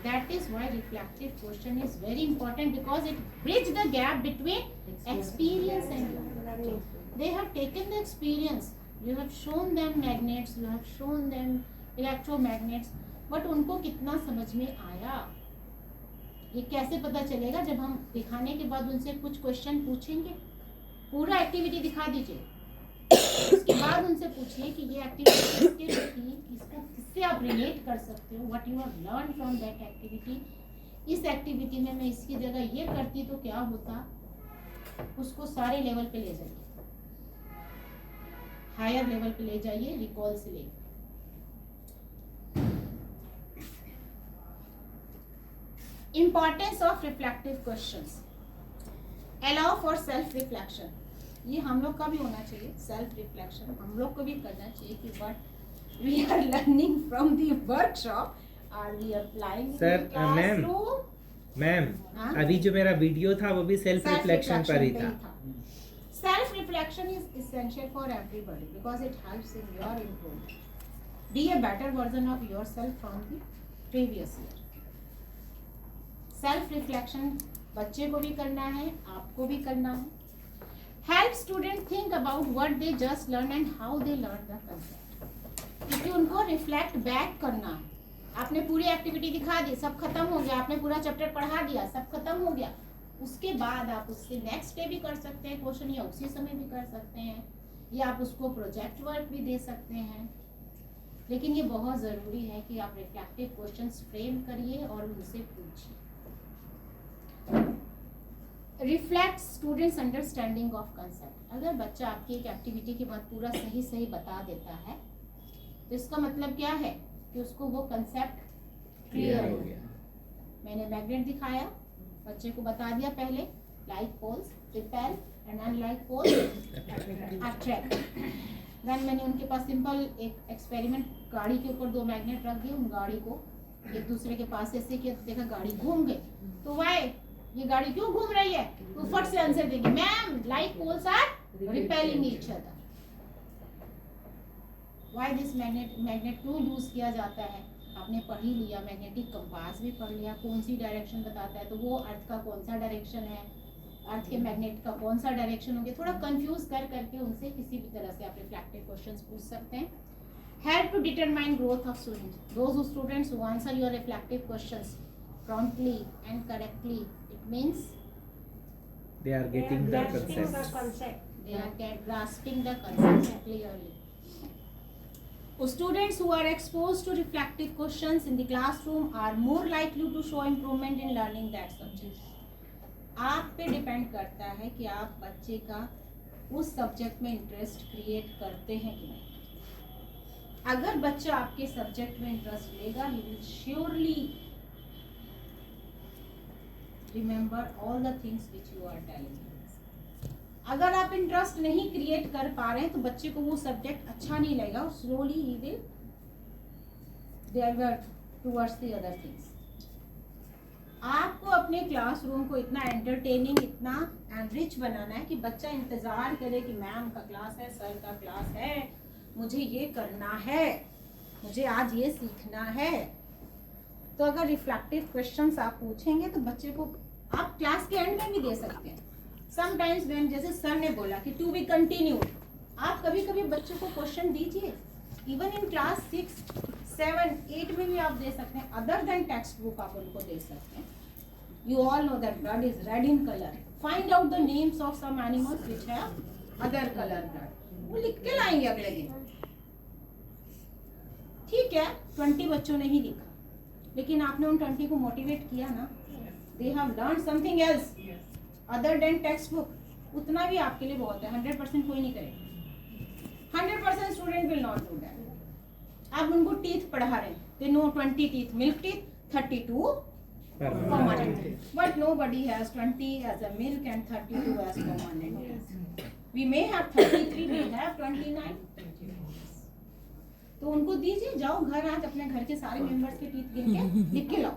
That is why reflective question is very important, because it bridges the gap between experience and learning. They have taken the experience. You have shown them magnets, you have shown them electromagnets, but उनको कितना समझ में आया ये कैसे पता चलेगा? जब हम दिखाने के बाद उनसे कुछ क्वेश्चन पूछेंगे, पूरा एक्टिविटी दिखा दीजिए, उसके बाद उनसे पूछिए कि ये एक्टिविटी किसके लिए थी, इसको किससे आप रिलेट कर सकते हो, what you have learn from that activity. इस एक्टिविटी में मैं इसकी जगह ये करती तो क्या होता, उसको सारे लेवल पे ले जाइए, हायर लेवल पे ले जाइए, रिकॉल से ले। Importance of reflective questions. Allow for self reflection, ये हम लोग का भी होना चाहिए। सेल्फ रिफ्लेक्शन हम लोग को भी करना चाहिए कि what we are learning from the workshop are we applying in sir, classroom. Ma'am अभी जो मेरा वीडियो था वो भी सेल्फ रिफ्लेक्शन पर ही था। Self reflection is essential for everybody because it helps in your improvement. Be a better version of yourself from the previous year. Self reflection बच्चे को भी करना है, आपको भी करना है। Help student think about what they just learn and how they learn the concept, क्योंकि उनको रिफ्लेक्ट बैक करना है। आपने पूरी एक्टिविटी दिखा दी, सब खत्म हो गया, आपने पूरा चैप्टर पढ़ा दिया, सब खत्म हो गया, उसके बाद आप उससे नेक्स्ट डे भी कर सकते हैं क्वेश्चन, या उसी समय भी कर सकते हैं, या आप उसको प्रोजेक्ट वर्क भी दे सकते हैं। लेकिन ये बहुत ज़रूरी है कि आप रिफ्लेक्टिव क्वेश्चंस फ्रेम करिए और उनसे पूछिए। Reflect students understanding of concept. अगर बच्चा आपकी एक एक्टिविटी के बाद पूरा सही सही बता देता है तो इसका मतलब क्या है कि उसको वो कंसेप्ट क्लियर हो गया। मैंने मैग्नेट दिखाया, बच्चे को बता दिया पहले, like poles repel and unlike poles attract. Then मैंने उनके पास सिंपल एक एक्सपेरिमेंट, गाड़ी के ऊपर 2 मैग्नेट रख दिए, उन गाड़ी को एक दूसरे के पास ऐसे किया, देखा गाड़ी घूम गई, तो वाई ये गाड़ी क्यों घूम रही है, तो फट से आंसर देंगे ma'am like poles are repelling each other. Why this magnet क्यों यूज किया जाता है, आपने पढ़ ही लिया, मैग्नेटिक कंपास भी पढ़ लिया, कौन सी डायरेक्शन बताता है, तो वो अर्थ का कौन सा डायरेक्शन है, अर्थ के मैग्नेट का कौन सा डायरेक्शन होंगे, थोड़ा कंफ्यूज कर करके उनसे किसी भी तरह से आप रिफ्लेक्टिव क्वेश्चंस पूछ सकते हैं। Help to determine growth of students. Those students who answer your reflective questions promptly and correctly, it means They are getting the Grasping the concept. concept. they are grasping the concept clearly. Students who are exposed to reflective questions in the classroom are more likely to show improvement in learning that subject. आप पे डिपेंड करता है कि आप बच्चे का उस सब्जेक्ट में इंटरेस्ट क्रिएट करते हैं कि नहीं। अगर बच्चा आपके सब्जेक्ट में इंटरेस्ट लेगा, he will surely remember all the things which you are telling him. अगर आप इंटरेस्ट नहीं क्रिएट कर पा रहे हैं तो बच्चे को वो सब्जेक्ट अच्छा नहीं लगेगा और slowly he will divert towards the other things. आपको अपने क्लासरूम को इतना एंटरटेनिंग, इतना एनरिच बनाना है कि बच्चा इंतजार करे कि मैम का क्लास है, सर का क्लास है, मुझे ये करना है, मुझे आज ये सीखना है। तो अगर रिफ्लेक्टिव क्वेश्चंस आप पूछेंगे तो बच्चे को आप क्लास के एंड में भी दे सकते हैं। समटाइम्स व्हेन, जैसे सर ने बोला कि टू बी कंटिन्यूड, आप कभी कभी बच्चों को क्वेश्चन दीजिए, इवन इन क्लास 6, 7, 8 में भी आप दे सकते हैं, अदर देन टेक्स्ट बुक आप उनको दे सकते हैं। You all know that blood is red in colour, find out the names of some animals which have other colour blood, वो लिख के लाएंगे अगले दिन। ठीक है, 20 बच्चों ने ही लिखा, लेकिन आपने उन 20 को मोटिवेट किया ना, they have learn something else other than text book, उतना भी आपके लिए बहुत है। 100% कोई नहीं करेगा, 100% student will not do that. आप उनको टीथ पढ़ा रहे हैं, they know 20 teeth, milk teeth 32 permanent, but nobody has 20 as a milk and 32 as permanent. We may have 33, we have 29. तो उनको दीजिए, जाओ घर, आज अपने घर के सारे मेंबर्स के टीथ गिन के लिख के लाओ,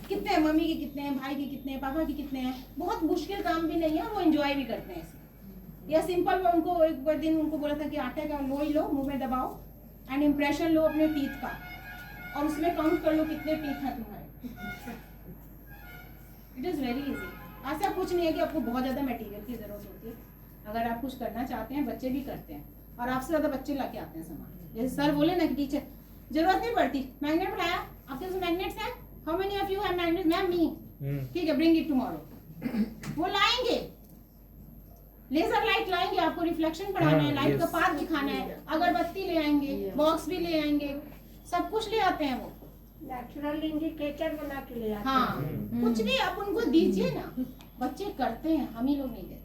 कितने हैं, मम्मी के कितने हैं, भाई के कितने हैं, पापा के कितने हैं। बहुत मुश्किल काम भी नहीं है, वो एंजॉय भी करते हैं इसे। या सिंपल, उनको एक दिन उनको बोला था कि आटे का लोई लो, मुंह में दबाओ एंड इम्प्रेशन लो अपने टीथ का, और उसमें काउंट कर लो कितने टीथ हैं तुम्हारे। It is very easy. ऐसा कुछ नहीं है कि आपको बहुत ज़्यादा मटेरियल की ज़रूरत होती है। अगर आप कुछ करना चाहते हैं, बच्चे भी करते हैं, और आपसे ज़्यादा बच्चे लाके आते हैं सामान। जैसे सर बोले ना कि टीचर जरूरत नहीं पड़ती, मैग्नेट बनाया, आपके पास मैग्नेट्स हैं, how many of you have magnet, ma'am me, ठीक है ब्रिंग इट टुमारो। वो लाएंगे, लेजर लाइट लाएंगे, आपको रिफ्लेक्शन पढ़ाना है, लाइट का पाथ दिखाना है, अगरबत्ती ले आएंगे, बॉक्स भी ले आएंगे, सब कुछ ले आते हैं वो। नेचुरल इंडिकेटर बना के ले आते हाँ, कुछ भी आप उनको दीजिए ना, बच्चे करते हैं, हम ही लोग नहीं देते।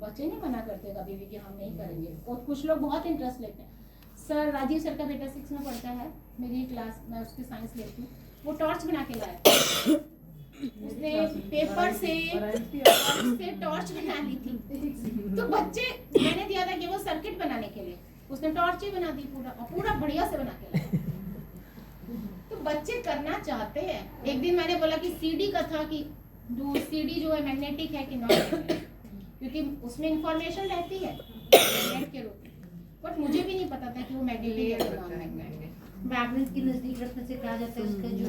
बच्चे नहीं मना करते कभी भी कि हम नहीं करेंगे, और कुछ लोग बहुत इंटरेस्ट लेते हैं। सर, राजीव सर का बेटा 6 में पढ़ता है, मेरी क्लास, मैं उसकी साइंस लेती हूँ, वो टॉर्च बना के लाया, उसने पेपर से टॉर्च बना ली थी। तो बच्चे, मैंने दिया था कि वो सर्किट बनाने के लिए, उसने टॉर्च ही बना दी पूरा, और पूरा बढ़िया से बना के लाया। तो बच्चे करना चाहते हैं। एक दिन मैंने बोला कि सीडी का था कि सीडी जो है मैग्नेटिक है कि नॉन मैग्नेटिक, क्योंकि उसमें इंफॉर्मेशन रहती है मैग्नेट के रूप में, बट मुझे भी नहीं पता था कि वो मैग्नेटिक है कि नॉन मैग्नेटिक। मैग्नेट के नजदीक रखने से कहा जाता है उसका जो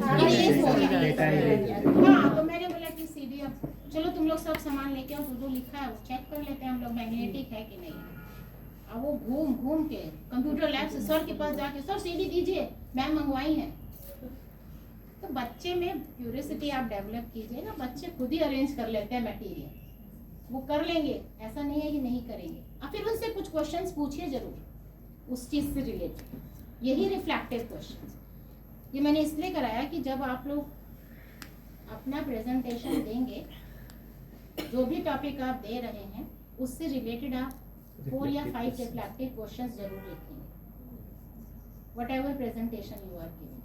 हाँ, तो मैंने बोला कि सीडी, अब चलो तुम लोग सब सामान लेके आओ, जो लिखा है वो चेक कर लेते हैं हम लोग, मैग्नेटिक है कि नहीं है। अब वो घूम घूम के कंप्यूटर लैब से सर के पास जाके, सर सीडी दीजिए, मैम मंगवाई है। तो बच्चे में क्यूरियोसिटी आप डेवलप कीजिए ना, बच्चे खुद ही अरेंज कर लेते हैं मटेरियल, वो कर लेंगे, ऐसा नहीं है कि नहीं करेंगे। और फिर उनसे कुछ क्वेश्चंस पूछिए जरूर उस चीज़ से रिलेटेड, यही रिफ्लेक्टिव क्वेश्चंस। ये मैंने इसलिए कराया कि जब आप लोग अपना प्रेजेंटेशन देंगे, जो भी टॉपिक आप दे रहे हैं उससे रिलेटेड आप 4 या 5 रिफ्लेक्टिव क्वेश्चंस जरूर लिखेंगे, whatever presentation you are giving.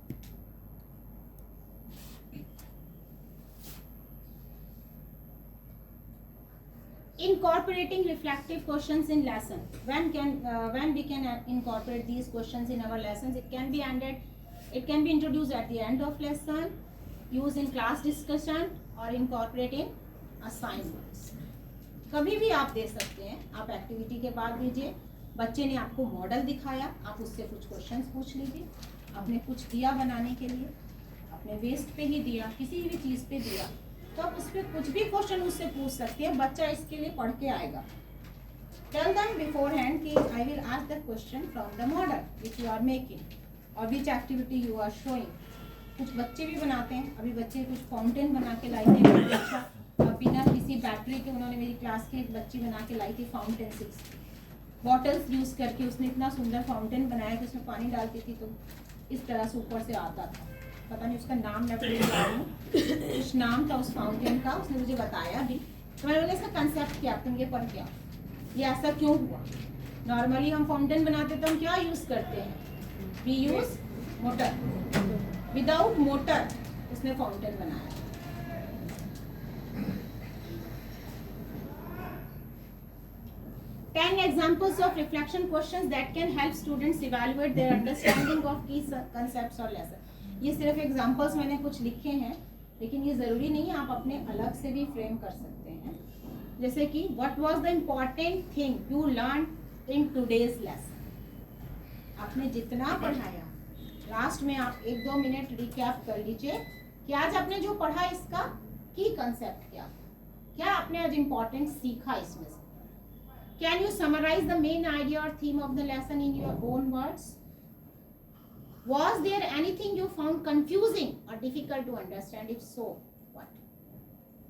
Incorporating reflective questions in lesson. When we can incorporate these questions in our lessons? It can be introduced at the end of lesson, used in class discussion, or incorporate in assignments. कभी भी आप दे सकते हैं. आप एक्टिविटी के बाद दीजिए. बच्चे ने आपको मॉडल दिखाया, आप उससे कुछ क्वेश्चंस पूछ लीजिए. आपने कुछ दिया बनाने के लिए, आपने वेस्ट पे ही दिया, किसी भी चीज़ पे दिया, तो आप उस पर कुछ भी क्वेश्चन उससे पूछ सकते हैं. बच्चा इसके लिए पढ़ के आएगा. Tell them beforehand कि I will ask the question from the model which you are making or which activity you are showing. कुछ बच्चे भी बनाते हैं. अभी बच्चे कुछ फाउंटेन बना के लाए थे. अच्छा, बिना किसी बैटरी के उन्होंने, मेरी क्लास की एक बच्ची बना के लाई थी फाउंटेन. 6 बॉटल्स यूज़ करके उसने इतना सुंदर फाउंटेन बनाया कि उसमें पानी डालती थी तो इस तरह से ऊपर से आता था. पता नहीं उसका नाम मैं भूल जा रही हूँ, कुछ नाम था उस फाउंटेन का. उसने मुझे बताया भी, तो मैंने बोला इसका कंसेप्ट क्या, तुम ये पढ़ क्या, ये ऐसा क्यों हुआ. नॉर्मली हम फाउंटेन बनाते तो हम क्या यूज़ करते हैं, we use motor. Without motor उसने फाउंटेन बनाया. 10 examples of reflection questions that can help students evaluate their understanding of key concepts or lesson. ये सिर्फ एग्जाम्पल्स मैंने कुछ लिखे हैं, लेकिन ये ज़रूरी नहीं है, आप अपने अलग से भी फ्रेम कर सकते हैं. जैसे कि what was the important thing you learn in today's lesson. आपने जितना पढ़ाया, लास्ट में आप 1-2 मिनट रिकैप कर लीजिए कि आज आपने जो पढ़ा इसका की कंसेप्ट क्या, क्या आपने आज इम्पॉर्टेंट सीखा इसमें से. Can you summarize the main idea or theme of the lesson in your own words? Was there anything you found confusing or difficult to understand? If so, what?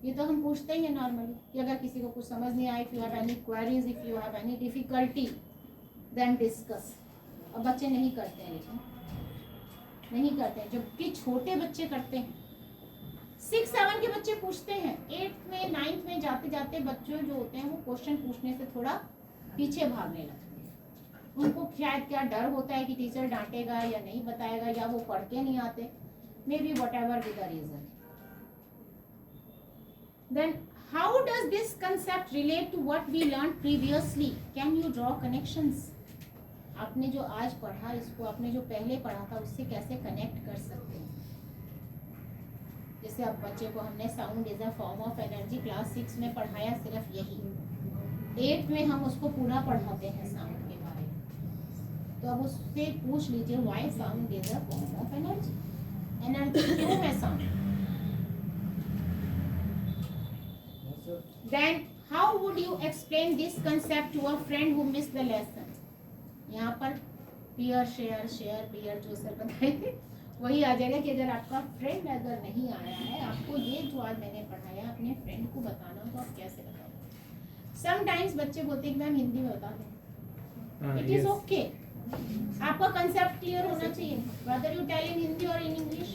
ये तो हम पूछते ही हैं नॉर्मली कि अगर किसी को कुछ समझ नहीं आए, if you have any queries, if you have any difficulty, then discuss. अब बच्चे नहीं करते हैं, लेकिन नहीं करते हैं. जबकि छोटे बच्चे करते हैं. 6-7 के बच्चे पूछते हैं. 8th में 9th में जाते जाते बच्चों जो होते हैं वो क्वेश्चन पूछने से थोड़ा पीछे भागने लगते हैं. उनको शायद क्या डर होता है कि टीचर डांटेगा या नहीं बताएगा, या वो पढ़ के नहीं आते. May be whatever be the reason. Then how does this concept relate to what we learn previously? Can you draw connections? आपने जो आज पढ़ा, इसको आपने जो पहले पढ़ा था उससे कैसे कनेक्ट कर सकते हैं. जैसे अब बच्चे को हमने sound is a form of energy class 6 में पढ़ाया, सिर्फ यही. 8th में हम उसको पूरा पढ़ाते हैं साउंड के बारे में. तो अब उससे पूछ लीजिए why sound is a form of energy. Energy क्यों है sound? Then how would you explain this concept to a friend who miss the lesson? यहाँ पर पीयर शेयर, शेयर पीयर जो सर बताए वही आ जाएगा कि अगर आपका फ्रेंड अगर नहीं आया है, आपको ये जो आज मैंने पढ़ाया अपने फ्रेंड को बताना हो तो आप कैसे बताओगे. समटाइम्स बच्चे बोलते हैं कि मैम हिंदी में बता दें. It is okay. आपका कंसेप्ट क्लियर होना चाहिए. Whether you tell in Hindi और in English,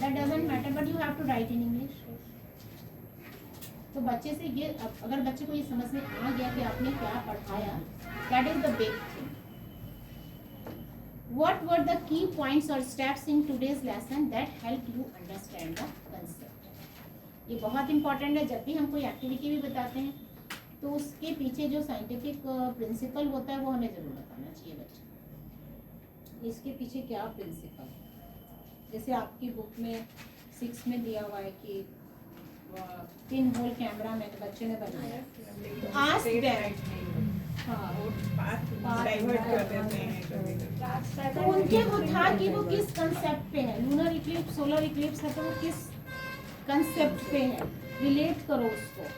that doesn't matter, but you have to write in English. तो बच्चे से ये, अगर बच्चे को ये समझ में आ गया कि आपने क्या पढ़ाया, that is the big thing. What were the key points or steps in today's lesson that helped you understand the concept? ये बहुत important है. जब भी हम कोई एक्टिविटी भी बताते हैं तो उसके पीछे जो साइंटिफिक प्रिंसिपल होता है वो हमें ज़रूर बताना चाहिए बच्चे. इसके पीछे क्या प्रिंसिपल. जैसे आपकी बुक में 6 में दिया हुआ है कि पिन होल कैमरा में बच्चे ने बनाया. Ask them. तो उनके वो था कि वो किस कंसेप्ट पे है. लूनर इक्लिप्स, सोलर इक्लिप्स है तो वो किस कंसेप्ट पे है, रिलेट करो उसको.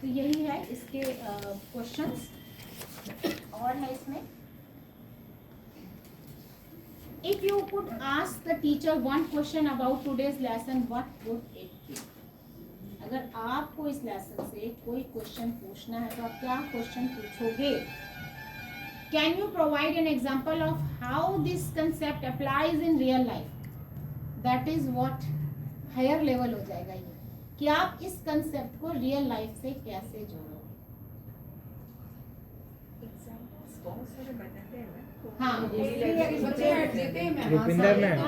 तो यही है इसके क्वेश्चंस. और है इसमें, if you could ask the teacher one question about today's lesson, what would it be? अगर आपको इस लेसन से कोई क्वेश्चन पूछना है तो आप क्या क्वेश्चन पूछोगे? Can you provide an example of how this concept applies in real life? That is what higher level हो जाएगा ये, कि आप इस कंसेप्ट को रियल लाइफ से कैसे जोड़ोगे. हाँ Rupinder ma'am,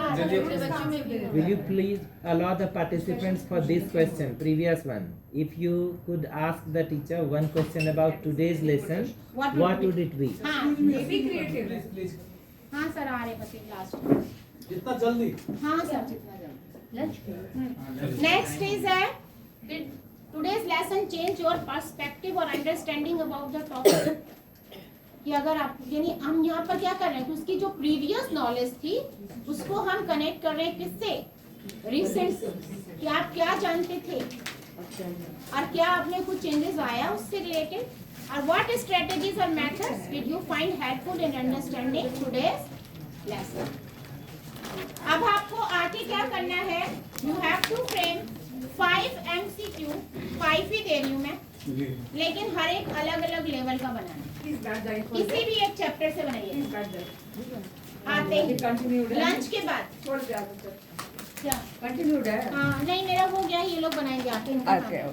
will you please allow the participants for this question, previous one? If you could ask the teacher one question about today's lesson, What what would would it be? हाँ हाँ सर आ रहे बच्चे लास्ट जितना जल्दी हाँ सर नेक्स्ट इज है today's lesson change your perspective or understanding about the topic कि अगर आप यानी हम यहाँ पर क्या कर रहे हैं कि उसकी जो प्रीवियस नॉलेज थी उसको हम कनेक्ट कर रहे हैं किससे रिसेंट से कि आप क्या जानते थे और क्या आपने कुछ चेंजेस आया उससे रिलेटेड और व्हाट स्ट्रेटजीज और methods did you find helpful in understanding today's lesson. अब आपको आगे क्या करना है you have to frame 5 MCQ 5 ही दे रही हूँ मैं लेकिन हर एक अलग अलग लेवल का बनाना किसी भी एक चैप्टर से बनाइए आते ही लंच के बाद क्या कंटिन्यूड है हाँ नहीं मेरा हो गया ये लोग बनाएंगे आते हैं